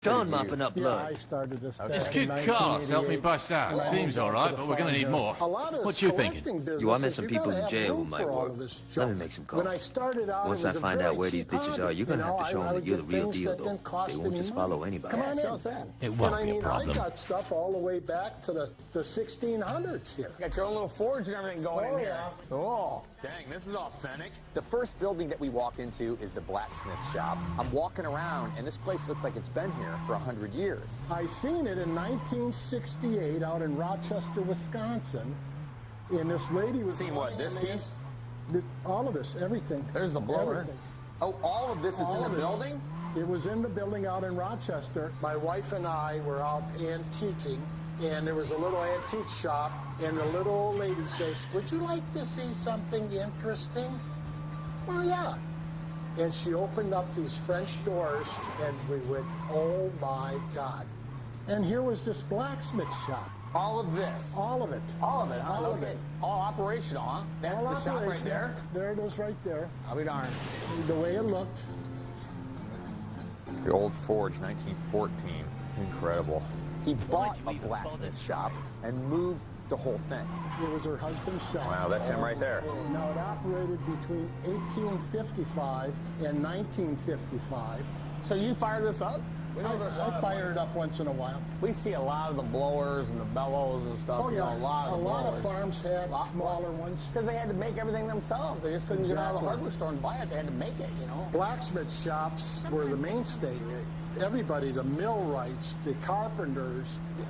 Done mopping up blood. I started this. This kid Carlos helped me bust out. Seems all right, but we're going to need more. What you thinking? You are met some people in jail who might work. Let me make some calls. Once I find out where these bitches are, you're going to have to show them that you're the real deal, though. They won't just follow anybody. Come on in. It won't be a I problem. got stuff all the way back to the 1600s here. You got your own little forge and everything going in here. Yeah. Oh, dang, this is authentic. The first building that we walk into is the blacksmith shop. I'm walking around, and this place looks like it's been here for 100 years. I seen it in 1968 out in Rochester, Wisconsin. And this lady was... Seen what, this piece? All of this, everything. There's the blower. Everything. Oh, all of this is in the building? It was in the building out in Rochester. My wife and I were out antiquing, and there was a little antique shop, and the little old lady says, "Would you like to see something interesting?" Well, yeah. And she opened up these French doors, and we went, oh my God. And here was this blacksmith shop. All of this? All of it. All of it, huh? All of Okay. it. All operational, huh? That's All the shop right operational. there? There it is right there. I'll be darned. The way it looked. The old forge, 1914. Incredible. He bought a blacksmith shop and moved the whole thing. It was her husband's shop. Wow, that's him right there. Now, it operated between 1855 and 1955. So you fired this up? I fire it up once in a while. We see a lot of the blowers and the bellows and stuff. Oh, you yeah. know, a lot of farms had smaller ones. Because they had to make everything themselves. They just couldn't get out of the hardware store and buy it. They had to make it, you know. Blacksmith shops were the mainstay. Everybody, the millwrights, the carpenters,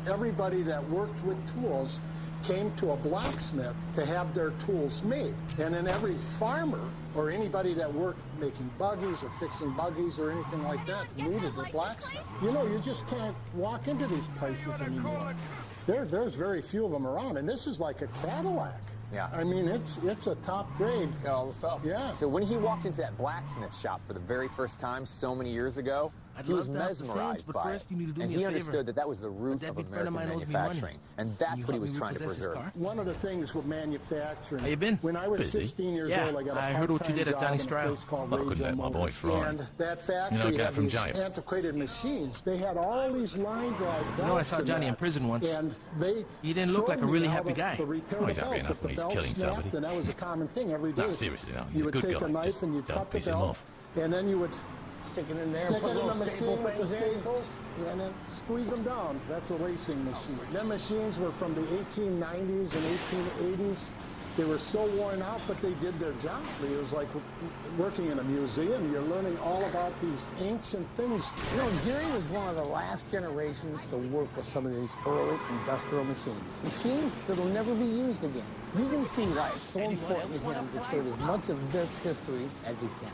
everybody that worked with tools came to a blacksmith to have their tools made. And then every farmer or anybody that worked making buggies or fixing buggies or anything like that needed a blacksmith. You know, you just can't walk into these places anymore. There's very few of them around, and this is like a Cadillac. Yeah. I mean, it's a top grade. Got all the stuff. Yeah. So when he walked into that blacksmith shop for the very first time so many years ago, he was mesmerized by it. And he understood that that was the root of American manufacturing. And that's what he was trying to preserve. One of the things with manufacturing... How you been? When I was Busy? 16 years Yeah, old, I got a I heard what you did at Johnny part-time Stroud. job in a place called Well, I couldn't Radio let my boy Motors. Fraud. And that factory guy had from these Giant. antiquated machines. They had all these line drive belts. You know, I saw Johnny in prison once. And they He didn't look like a really happy guy. The repair Oh, he's the happy belts. enough If when the he's belt killing snapped, somebody. then that was a common thing every day. No, seriously, no, he's you a would good take guy. a knife Just and you'd don't cut the piss him belt, off. and then you would Stick it in there, stick put it in little the machine with the things in. staples, and then squeeze them down. That's a racing machine. Them machines were from the 1890s and 1880s. They were so worn out, but they did their job. It was like working in a museum. You're learning all about these ancient things. You know, Jerry was one of the last generations to work with some of these early industrial machines. Machines that'll never be used again. You can see why it's so important to him to save as much of this history as he can.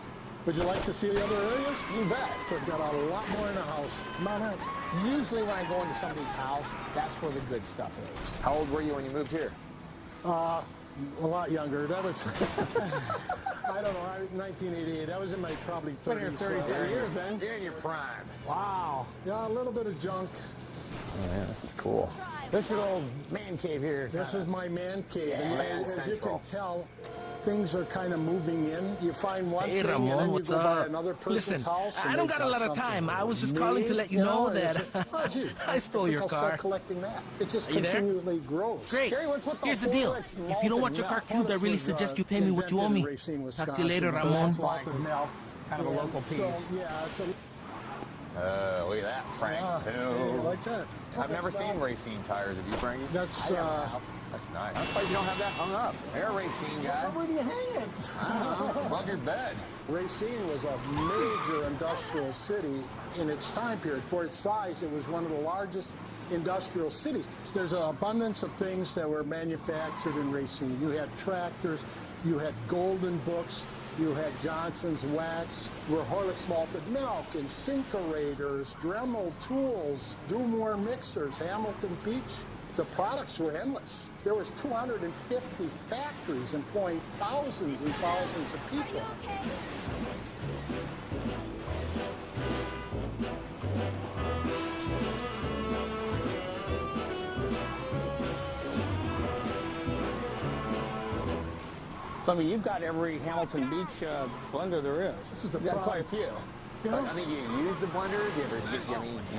Would you like to see the other areas? You bet. They've got a lot more in the house. Come on in. Usually when I go into somebody's house, that's where the good stuff is. How old were you when you moved here? A lot younger. That was, I don't know, 1988. I was in my probably 30s. Been here 37 years then. You're in your prime. Wow. Yeah, a little bit of junk. Oh, yeah, this is cool. This is your old man cave here. This is my man cave. Yeah, And man as you central. can tell, things are kind of moving in. You find one Hey, thing Ramon, and then you what's go by up? another person's Listen, house. and I don't they've got a lot of something time. I was just me, calling to let you know and that it's- oh, gee, I stole think your I'll car. start collecting that. It just Are you there? continually grows. Great. Jerry, what's with the Here's the deal. Forex If you don't want your car cubed, I really suggest you pay me what you owe me. Talk to you later, Ramon. Kind of a local piece. So, yeah, it's a, Look at that, Frank. yeah, like that. I've never seen racine tires. Have you, Frankie? That's, That's nice. I'm surprised you don't have that hung up. They're a racine guy. where do you hang it? I don't know. Above your bed. Racine was a major industrial city in its time period. For its size, it was one of the largest industrial cities. There's an abundance of things that were manufactured in Racine. You had tractors, you had Golden Books, you had Johnson's Wax, Horlicks malted milk, incinerators, Dremel tools, Dumore mixers, Hamilton Beach. The products were endless. There was 250 factories employing thousands and thousands of people. So, I mean, you've got every Hamilton Beach blender there is. This is the You've got problem. quite a few. Yeah. I mean, you use the blenders? You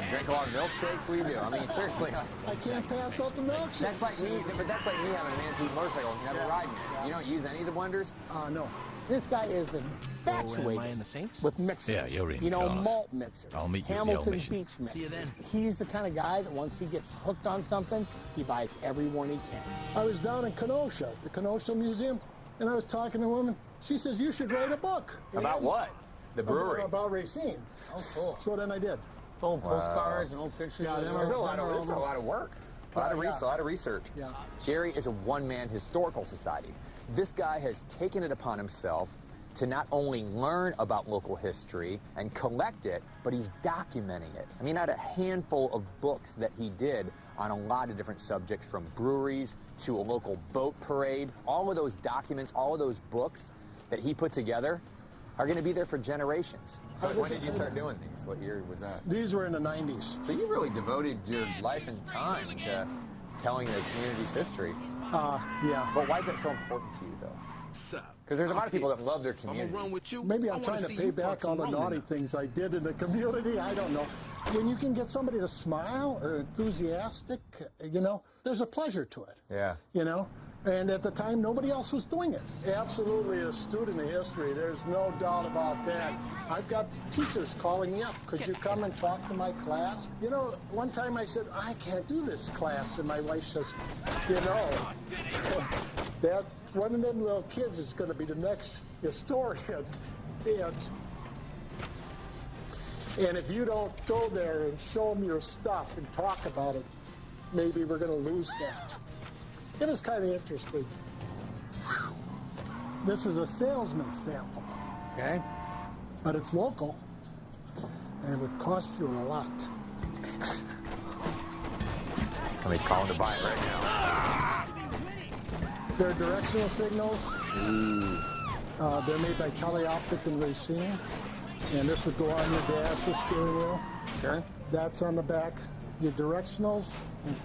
drink a lot of milkshakes? What do you do? I mean, seriously. I can't pass up the milkshake. That's like me, but that's like me having an antique motorcycle and never riding it. You don't use any of the blenders? No. This guy is infatuated am I in the Saints? with mixers. Yeah, you're in, You know, Carlos. malt mixers. I'll meet you at the Hamilton mission. Beach mixers. See you then. He's the kind of guy that once he gets hooked on something, he buys every one he can. I was down in Kenosha, at the Kenosha Museum, and I was talking to a woman. She says, you should write a book. About what? The brewery? About Racine. Oh, cool. So then I did. It's old postcards and old pictures. Yeah, There's a lot of work. A lot of research. Yeah. Jerry is a one-man historical society. This guy has taken it upon himself to not only learn about local history and collect it, but he's documenting it. I mean, had a handful of books that he did on a lot of different subjects, from breweries to a local boat parade. All of those documents, all of those books that he put together are going to be there for generations. So when did you start doing these? What year was that? These were in the 90s. So you really devoted your life and time to telling the community's history. Yeah. But why is that so important to you, though? Because there's a lot of people that love their community. Maybe I'm trying to pay back all the naughty things I did in the community. I don't know. When you can get somebody to smile or enthusiastic, you know, there's a pleasure to it. Yeah. You know? And at the time, nobody else was doing it. Absolutely a student of history. There's no doubt about that. I've got teachers calling me up. Could you come and talk to my class? You know, one time I said, I can't do this class. And my wife says, you know, that one of them little kids is going to be the next historian. And if you don't go there and show them your stuff and talk about it, maybe we're going to lose that. It is kind of interesting. This is a salesman sample. Okay. But it's local, and it would cost you a lot. Somebody's calling to buy it right now. They're directional signals. They're made by Teleoptic and Racine. And this would go on your dash, your steering wheel. Sure. That's on the back. Your directionals, and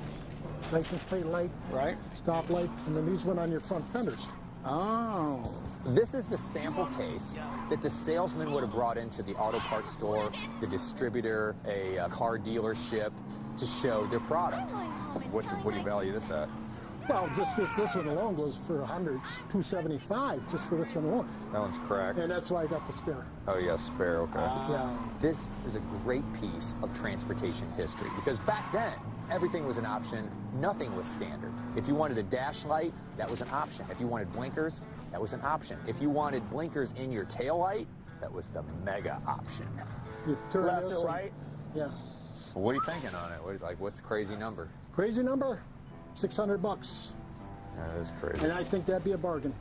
license plate light, Right. stop light, and then these went on your front fenders. Oh. This is the sample case that the salesman would have brought into the auto parts store, the distributor, a car dealership, to show their product. What do you value this at? Well, just this one alone goes for hundreds, $275 just for this one alone. That one's cracked. And that's why I got the spare. Oh, yeah, spare, okay. Yeah. This is a great piece of transportation history, because back then, everything was an option, nothing was standard. If you wanted a dash light, that was an option. If you wanted blinkers, that was an option. If you wanted blinkers in your taillight, that was the mega option. You turn Left this or and- right? Yeah. Well, what are you thinking on it? What's crazy number? Crazy number? $600. Yeah, that is crazy. And I think that'd be a bargain.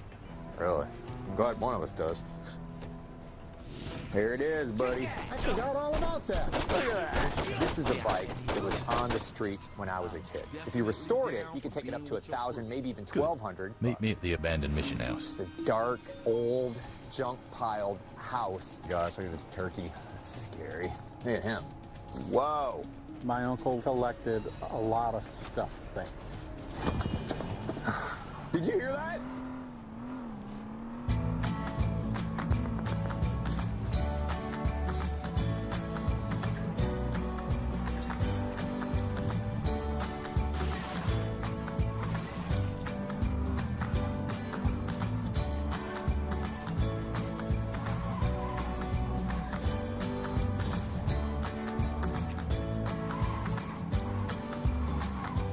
Really? I'm glad one of us does. Here it is, buddy. I forgot all about that. Look at that. This is a bike that was on the streets when I was a kid. If you restored it, you could take it up to 1,000, maybe even 1,200. Meet me at the abandoned mission house. It's a dark, old, junk-piled house. Gosh, look at this turkey. That's scary. Look at him. Whoa. My uncle collected a lot of stuffed things. Did you hear that?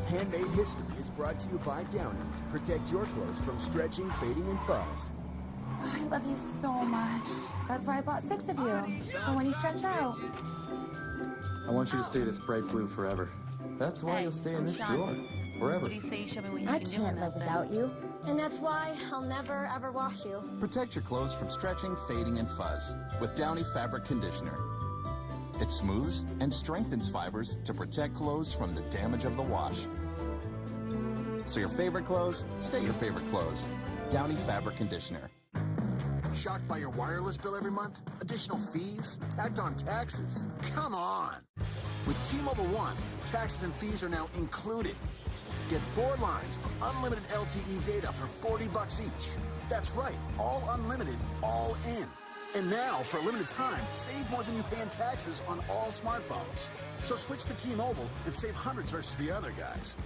Handmade History is brought to you by Downy. Protect your clothes from stretching, fading, and fuzz. I love you so much. That's why I bought 6 of you, for when you stretch out. I want you to stay this bright blue forever. That's why you'll stay in this drawer forever. What do you say you show me what you I can do can't live without you. And that's why I'll never, ever wash you. Protect your clothes from stretching, fading, and fuzz with Downy Fabric Conditioner. It smooths and strengthens fibers to protect clothes from the damage of the wash. So your favorite clothes stay your favorite clothes. Downy Fabric Conditioner. Shocked by your wireless bill every month? Additional fees? Tacked on taxes? Come on! With T-Mobile One, taxes and fees are now included. Get 4 lines of unlimited LTE data for $40 each. That's right, all unlimited, all in. And now, for a limited time, save more than you pay in taxes on all smartphones. So switch to T-Mobile and save hundreds versus the other guys.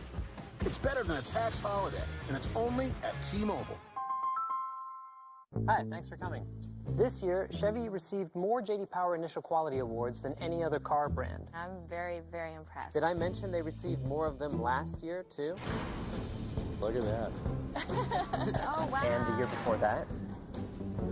It's better than a tax holiday, and it's only at T-Mobile. Hi, thanks for coming. This year, Chevy received more J.D. Power Initial Quality Awards than any other car brand. I'm very, very impressed. Did I mention they received more of them last year, too? Look at that. Oh, wow. And the year before that.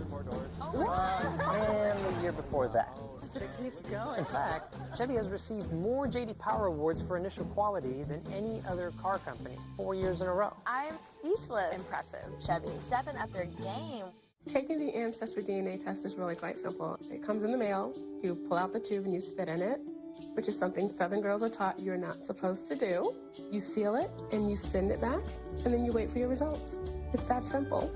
More doors. And the year before that. So it keeps going. In fact, Chevy has received more J.D. Power Awards for initial quality than any other car company 4 years in a row. I'm speechless. Impressive. Chevy, stepping up their game. Taking the Ancestry DNA test is really quite simple. It comes in the mail, you pull out the tube and you spit in it, which is something Southern girls are taught you're not supposed to do. You seal it and you send it back, and then you wait for your results. It's that simple.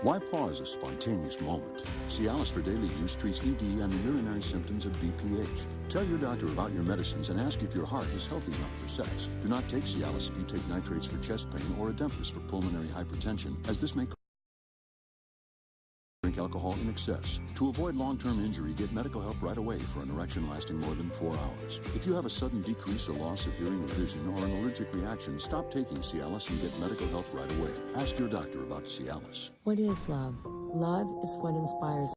Why pause a spontaneous moment? Cialis for daily use treats ED and the urinary symptoms of BPH. Tell your doctor about your medicines and ask if your heart is healthy enough for sex. Do not take Cialis if you take nitrates for chest pain or Adempas for pulmonary hypertension, as this may drink alcohol in excess. To avoid long-term injury, get medical help right away for an erection lasting more than 4 hours. If you have a sudden decrease or loss of hearing or vision or an allergic reaction, stop taking Cialis and get medical help right away. Ask your doctor about Cialis. What is love? Love is what inspires